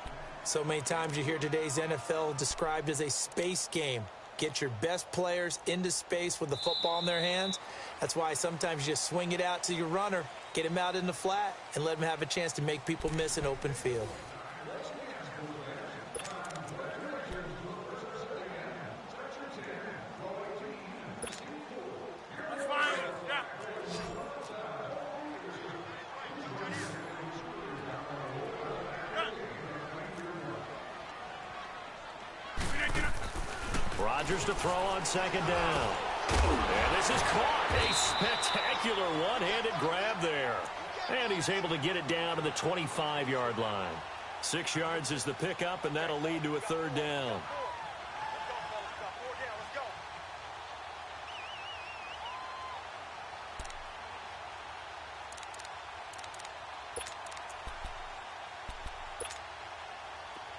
So many times you hear today's NFL described as a space game. Get your best players into space with the football in their hands. That's why sometimes you just swing it out to your runner, get him out in the flat, and let him have a chance to make people miss an open field. Rodgers to throw on 2nd down. And this is caught. A spectacular one-handed grab there. And he's able to get it down to the 25-yard line. 6 yards is the pickup, and that'll lead to a 3rd down.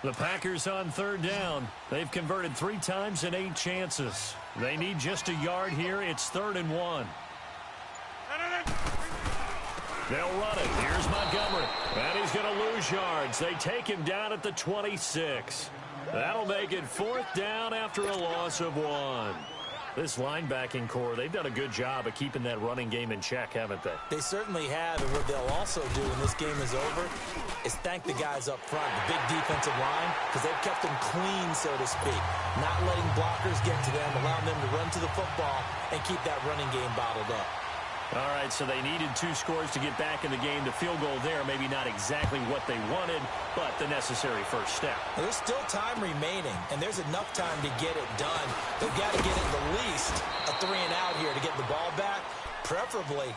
The Packers on 3rd down. They've converted 3 times in 8 chances. They need just a yard here. It's 3rd and 1. They'll run it. Here's Montgomery. And he's going to lose yards. They take him down at the 26. That'll make it 4th down after a loss of 1. This linebacking core, they've done a good job of keeping that running game in check, haven't they? They certainly have, and what they'll also do when this game is over is thank the guys up front, the big defensive line, because they've kept them clean, so to speak, not letting blockers get to them, allowing them to run to the football and keep that running game bottled up. All right, so they needed 2 scores to get back in the game. The field goal there, maybe not exactly what they wanted, but the necessary first step. Well, there's still time remaining, and there's enough time to get it done. They've got to get at least a 3-and-out here to get the ball back, preferably.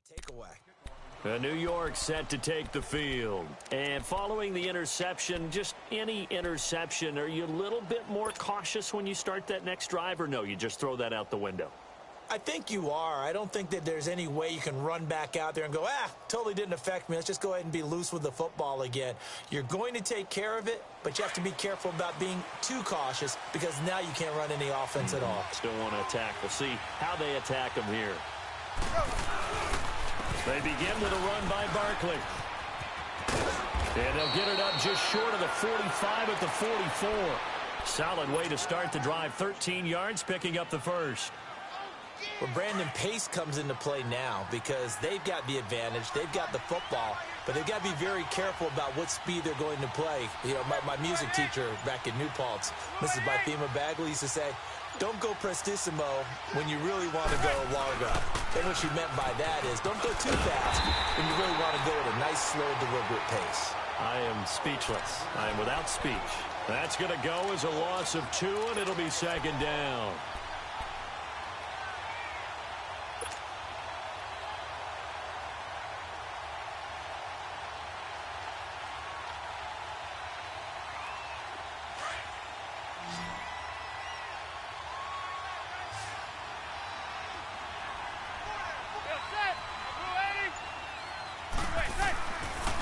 Takeaway. New York set to take the field. And following the interception, just any interception, are you a little bit more cautious when you start that next drive, or no, you just throw that out the window? I think you are. I don't think that there's any way you can run back out there and go, totally didn't affect me. Let's just go ahead and be loose with the football again. You're going to take care of it, but you have to be careful about being too cautious because now you can't run any offense at all. Still want to attack. We'll see how they attack them here. They begin with a run by Barkley. And they'll get it up just short of the 45 at the 44. Solid way to start the drive. 13 yards, picking up the first. Well, Brandon, pace comes into play now because they've got the advantage. They've got the football, but they've got to be very careful about what speed they're going to play. You know, my music teacher back in New Paltz, Mrs. Bythema Bagley, used to say, don't go prestissimo when you really want to go largo. And what she meant by that is don't go too fast when you really want to go at a nice, slow, deliberate pace. I am speechless. I am without speech. That's going to go as a loss of 2, and it'll be 2nd down.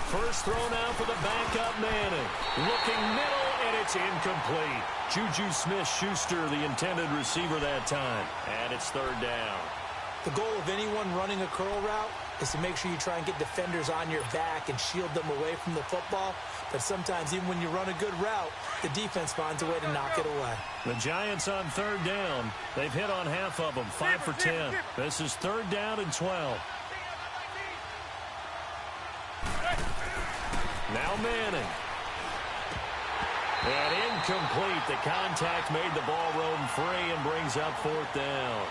First throw now for the backup Manning. Looking middle, and it's incomplete. Juju Smith-Schuster, the intended receiver that time. And it's 3rd down. The goal of anyone running a curl route is to make sure you try and get defenders on your back and shield them away from the football. But sometimes even when you run a good route, the defense finds a way to knock it away. The Giants on 3rd down. They've hit on half of them, 5 for 10. This is 3rd down and 12. Now Manning. And incomplete. The contact made the ball roam free and brings up 4th down.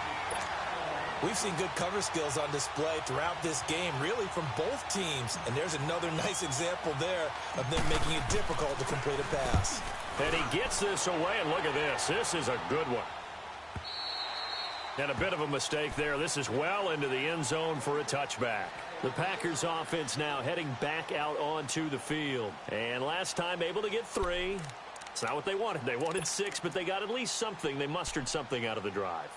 We've seen good cover skills on display throughout this game, really from both teams. And there's another nice example there of them making it difficult to complete a pass. And he gets this away, and look at this. This is a good one. And a bit of a mistake there. This is well into the end zone for a touchback. The Packers offense now heading back out onto the field. And last time able to get 3. It's not what they wanted. They wanted 6, but they got at least something. They mustered something out of the drive.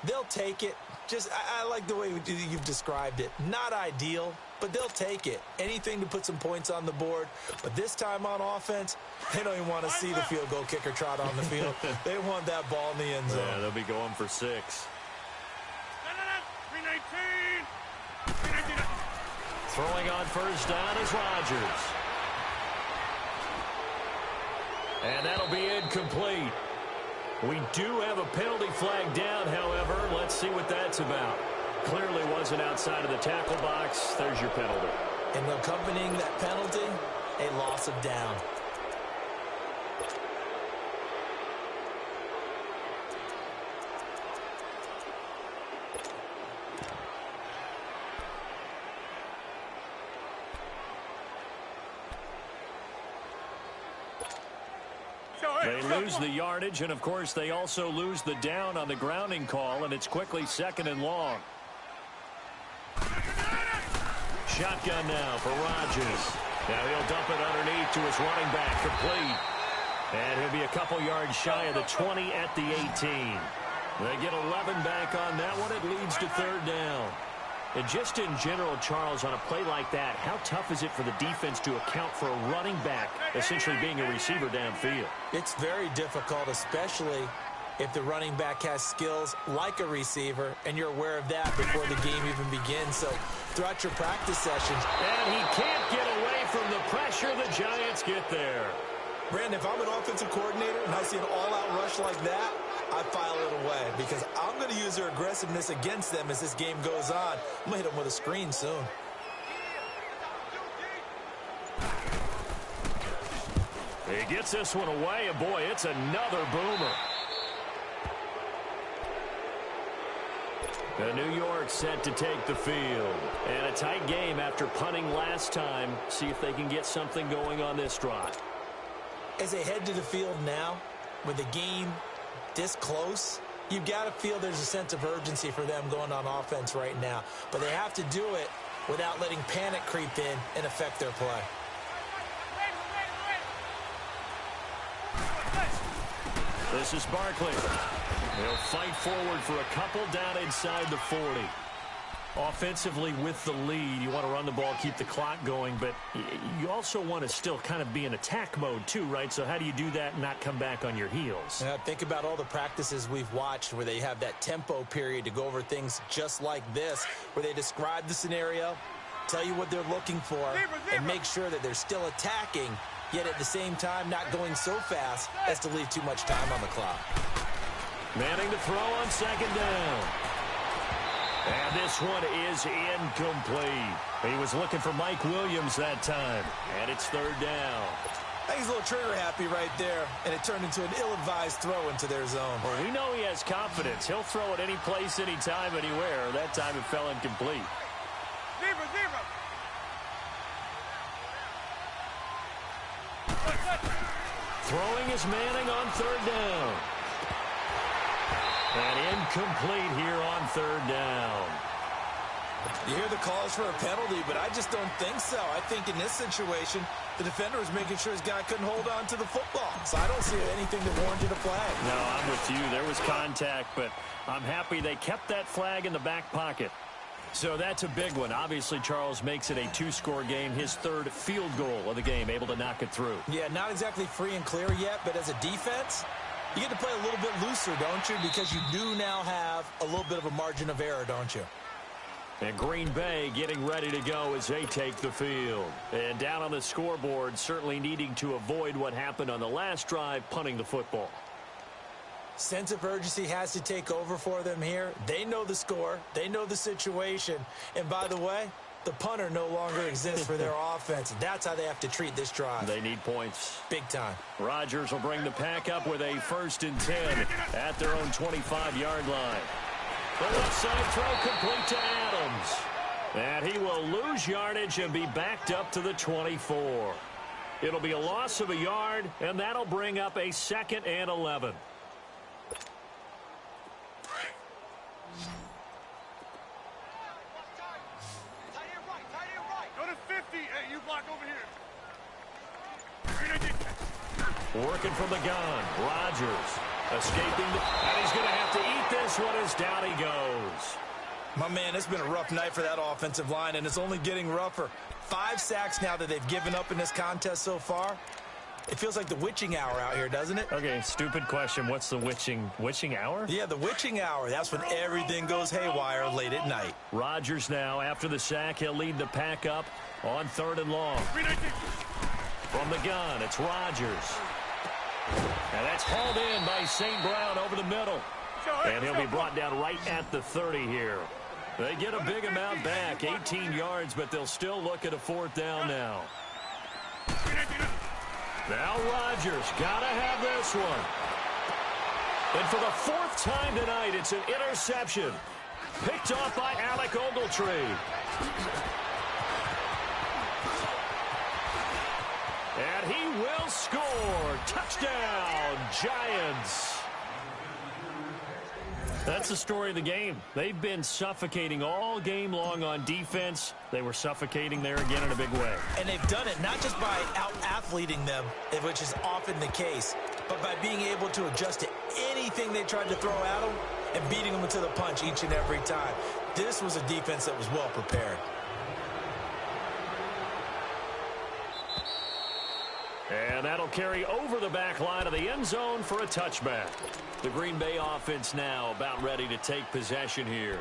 They'll take it. I like the way you've described it. Not ideal, but they'll take it. Anything to put some points on the board. But this time on offense, they don't even want to see the field goal kicker trot on the field. They want that ball in the end zone. Yeah, they'll be going for 6. Throwing on first down is Rodgers. And that'll be incomplete. We do have a penalty flag down, however. Let's see what that's about. Clearly wasn't outside of the tackle box. There's your penalty. And accompanying that penalty, a loss of down. They lose the yardage, and, of course, they also lose the down on the grounding call, and it's quickly 2nd and long. Shotgun now for Rodgers. Now he'll dump it underneath to his running back, complete. And he'll be a couple yards shy of the 20 at the 18. They get 11 back on that one. It leads to 3rd down. And just in general, Charles, on a play like that, how tough is it for the defense to account for a running back essentially being a receiver downfield? It's very difficult, especially if the running back has skills like a receiver, and you're aware of that before the game even begins. So throughout your practice sessions. And he can't get away from the pressure. The Giants get there. Brandon, if I'm an offensive coordinator and I see an all-out rush like that, I file it away because I'm going to use their aggressiveness against them as this game goes on. I'm going to hit them with a screen soon. He gets this one away, and boy, it's another boomer. The New York set to take the field. And a tight game after punting last time. See if they can get something going on this drive. As they head to the field now, with the game this close, you've got to feel there's a sense of urgency for them going on offense right now. But they have to do it without letting panic creep in and affect their play. This is Barkley. He'll fight forward for a couple down inside the 40. Offensively with the lead, you want to run the ball, keep the clock going, but you also want to still kind of be in attack mode too, right? So how do you do that and not come back on your heels? Think about all the practices we've watched where they have that tempo period to go over things just like this, where they describe the scenario, tell you what they're looking for, and make sure that they're still attacking, yet at the same time not going so fast as to leave too much time on the clock. Manning to throw on 2nd down. And this one is incomplete. He was looking for Mike Williams that time. And it's 3rd down. I think he's a little trigger happy right there, and it turned into an ill-advised throw into their zone. Well, we know he has confidence. He'll throw it any place, anytime, anywhere. That time it fell incomplete. Zero. Throwing is Manning on 3rd down. And incomplete here on 3rd down. You hear the calls for a penalty, but I just don't think so. I think in this situation, the defender was making sure his guy couldn't hold on to the football. So I don't see anything that warranted a flag. No, I'm with you. There was contact, but I'm happy they kept that flag in the back pocket. So that's a big one. Obviously, Charles makes it a 2-score game, his 3rd field goal of the game, able to knock it through. Yeah, not exactly free and clear yet, but as a defense, you get to play a little bit looser, don't you? Because you do now have a little bit of a margin of error, don't you? And Green Bay getting ready to go as they take the field. And down on the scoreboard, certainly needing to avoid what happened on the last drive, punting the football. Sense of urgency has to take over for them here. They know the score. They know the situation. And by the way, The punter no longer exists for their offense. That's how they have to treat this drive. They need points. Big time. Rodgers will bring the pack up with a 1st and 10 at their own 25-yard line. The left side throw complete to Adams. And he will lose yardage and be backed up to the 24. It'll be a loss of a yard, and that'll bring up a 2nd and 11. Go to 50. Hey, you block over here. Working from the gun. Rodgers escaping. And he's going to have to eat this one as down he goes. My man, it's been a rough night for that offensive line, and it's only getting rougher. 5 sacks now that they've given up in this contest so far. It feels like the witching hour out here, doesn't it? Okay, stupid question. What's the witching hour? Yeah, the witching hour. That's when everything goes haywire late at night. Rodgers now, after the sack, he'll lead the pack up on 3rd and long. From the gun, it's Rodgers. And that's hauled in by St. Brown over the middle. And he'll be brought down right at the 30 here. They get a big amount back, 18 yards, but they'll still look at a 4th down now. Now Rodgers got to have this one. And for the 4th time tonight, it's an interception. Picked off by Alec Ogletree. And he will score. Touchdown, Giants. That's the story of the game. They've been suffocating all game long on defense. They were suffocating there again in a big way. And they've done it not just by out-athleting them, which is often the case, but by being able to adjust to anything they tried to throw at them and beating them to the punch each and every time. This was a defense that was well prepared. And that'll carry over the back line of the end zone for a touchback. The Green Bay offense now about ready to take possession here.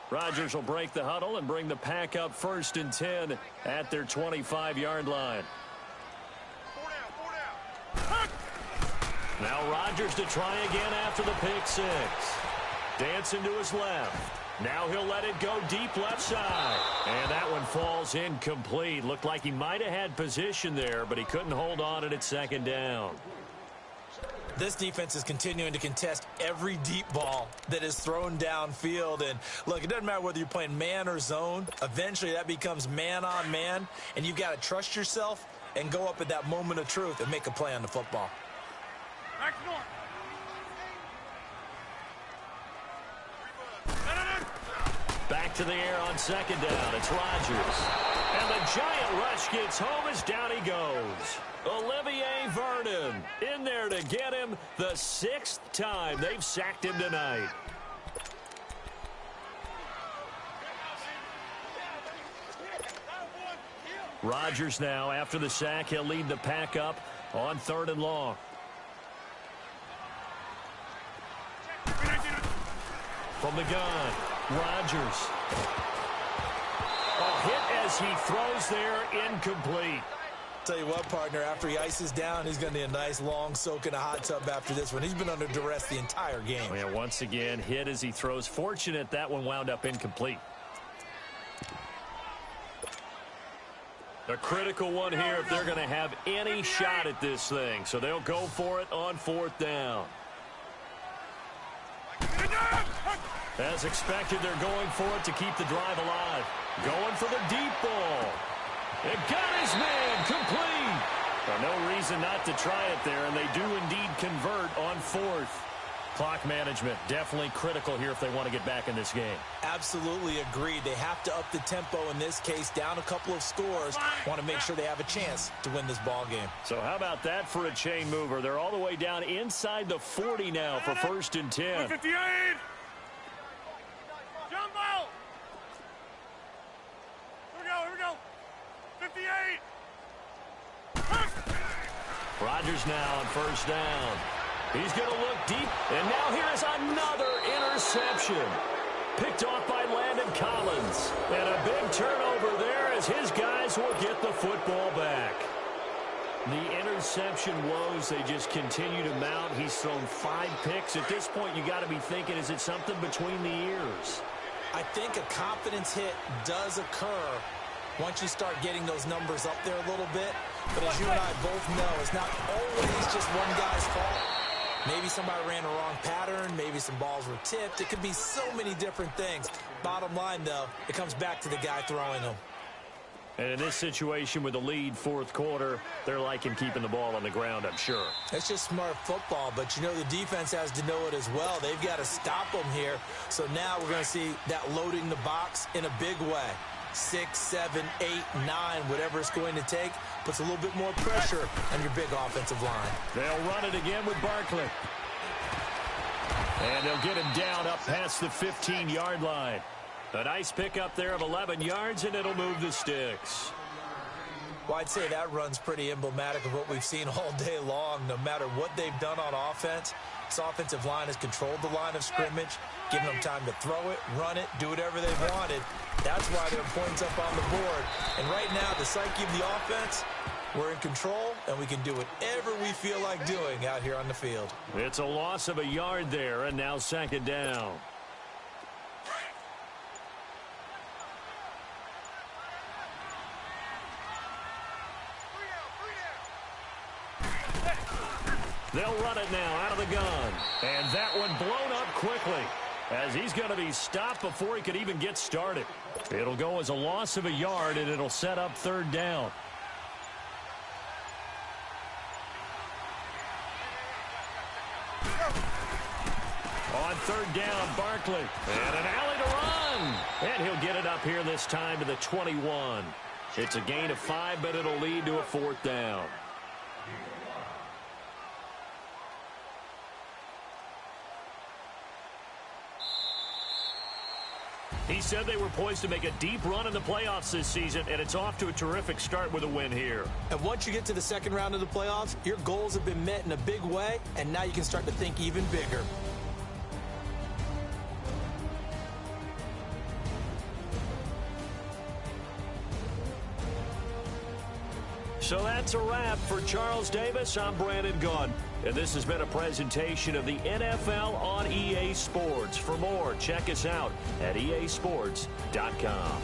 Rodgers will break the huddle and bring the pack up 1st and 10 at their 25-yard line. Now Rodgers to try again after the pick 6. Dancing to his left. Now he'll let it go deep left side. And that one falls incomplete. Looked like he might have had position there, but he couldn't hold on at 2nd down. This defense is continuing to contest every deep ball that is thrown downfield. And look, it doesn't matter whether you're playing man or zone. Eventually that becomes man on man. And you've got to trust yourself and go up at that moment of truth and make a play on the football. Back to the air on 2nd down. It's Rodgers. And the giant rush gets home as down he goes. Olivier Vernon in there to get him the 6th time they've sacked him tonight. Rodgers now, after the sack, he'll lead the pack up on 3rd and long. From the gun, Rodgers. A hit as he throws there, incomplete. Tell you what, partner, after he ices down, he's going to need a nice long soak in a hot tub after this one. He's been under duress the entire game. Oh, yeah, once again, hit as he throws. Fortunate that one wound up incomplete. A critical one here if they're going to have any shot at this thing. So they'll go for it on 4th down. As expected, they're going for it to keep the drive alive. Going for the deep ball. It got his man complete. Well, no reason not to try it there, and they do indeed convert on 4th. Clock management definitely critical here if they want to get back in this game. Absolutely agreed. They have to up the tempo in this case, down a couple of scores. Want to make sure they have a chance to win this ball game. So how about that for a chain mover? They're all the way down inside the 40 now for 1st and 10. 58. Jump ball. Here we go. 58. Rodgers now on 1st down. He's going to look deep, and now here's another interception. Picked off by Landon Collins. And a big turnover there as as his guys will get the football back. The interception woes, they just continue to mount. He's thrown 5 picks. At this point, you got to be thinking, is it something between the ears? I think a confidence hit does occur once you start getting those numbers up there a little bit. But as you and I both know, it's not always just one guy's fault. Maybe somebody ran a wrong pattern. Maybe some balls were tipped. It could be so many different things. Bottom line, though, it comes back to the guy throwing them. And in this situation with the lead fourth quarter, they're liking keeping the ball on the ground, I'm sure. It's just smart football, but you know the defense has to know it as well. They've got to stop them here. So now we're going to see that loading the box in a big way. 6, 7, 8, 9, whatever it's going to take, puts a little bit more pressure on your big offensive line. They'll run it again with Barkley. And they'll get him down up past the 15-yard line. A nice pickup there of 11 yards, and it'll move the sticks. Well, I'd say that run's pretty emblematic of what we've seen all day long. No matter what they've done on offense, this offensive line has controlled the line of scrimmage, given them time to throw it, run it, do whatever they wanted. That's why there are points up on the board. And right now, the psyche of the offense, we're in control, and we can do whatever we feel like doing out here on the field. It's a loss of a yard there, and now second down. They'll run it now out of the gun. And that one blown up quickly, as he's going to be stopped before he could even get started. It'll go as a loss of a yard, and it'll set up third down. On third down, Barkley. And an alley to run. And he'll get it up here this time to the 21. It's a gain of 5, but it'll lead to a fourth down. He said they were poised to make a deep run in the playoffs this season, and it's off to a terrific start with a win here. And once you get to the second round of the playoffs, your goals have been met in a big way, and now you can start to think even bigger. So that's a wrap for Charles Davis. I'm Brandon Gunn, and this has been a presentation of the NFL on EA Sports. For more, check us out at easports.com.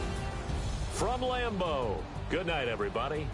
From Lambeau, good night, everybody.